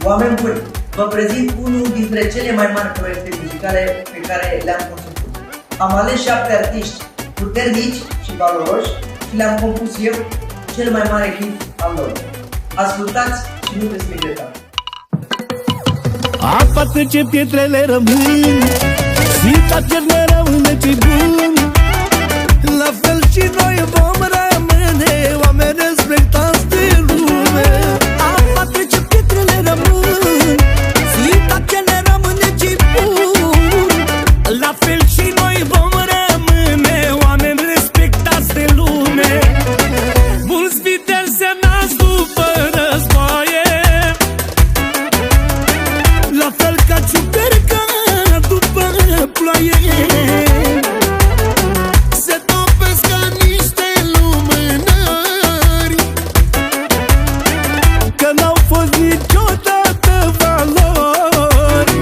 Oameni buni, vă prezint unul dintre cele mai mari proiecte muzicale pe care le-am conceput. Am ales 7 artiști puternici și valoroși și le-am compus eu, cel mai mare hit al lor. Ascultați și nu veți regreta. Apa trece, pietrele rămân, Sfânta pierne rămâne ce bun. La fel și noi vom rămâne oameni respectați de lume. Apa trece, pietrele rămân, Sfânta pierne rămâne ce bun. La fel și noi vom rămâne oameni respectați de lume. Mulți viteli se nasc după războaie, la fel ca ciuperca după ploaie. Se topesc ca niște lumânări, că n-au fost niciodată valori.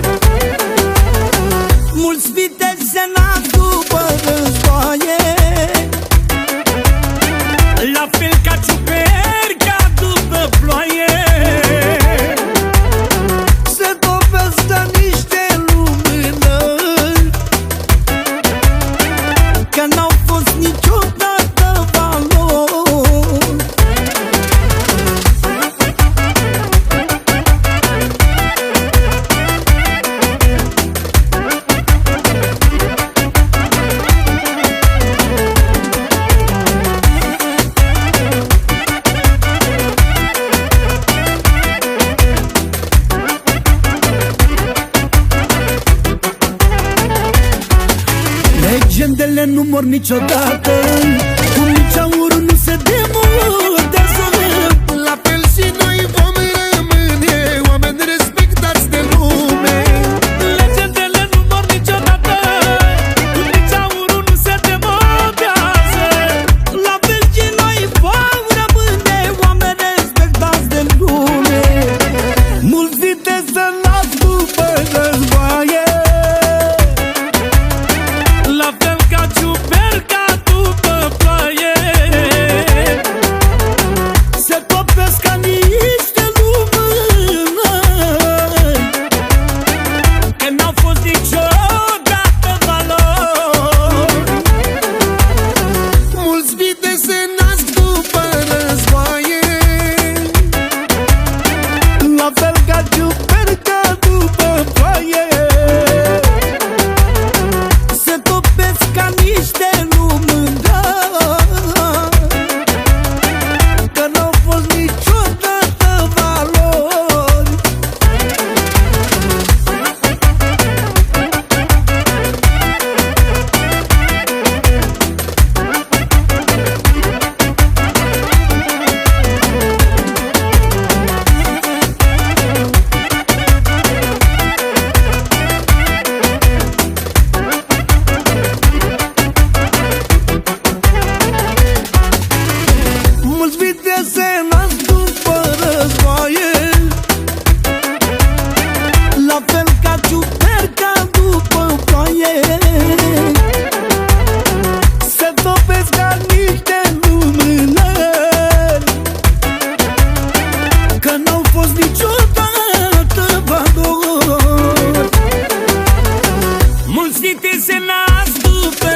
Mulți viteli se nasc după războaie, la fel ca ciuperca după ploaie. Se topesc ca niște lumânări, că n-au fost niciodată valori. Legendele nu mor niciodată, cu nici aurul nu se demodează. La fel și noi vom rămâne oameni respectați de lume. Legendele nu mor niciodată, cu nici aurul nu se demodează. La fel și noi vom rămâne oameni respectați de lume. Mulți vitezi se nasc după războaie, la fel ca ciuperca după ploaie. Se topesc ca niște lumânări, că n-au fost niciodată valori. Mulți vitezi se nasc după războaie, la fel ca ciuperca după ploaie. Se topesc ca niște lumânări, că n-au fost niciodată valori. Mulți vitezi se nasc după războaie, la fel ca ciuperca după ploaie. Se topesc ca niște lumânări, că n-au fost niciodată valori. Mulți vitezi se nasc după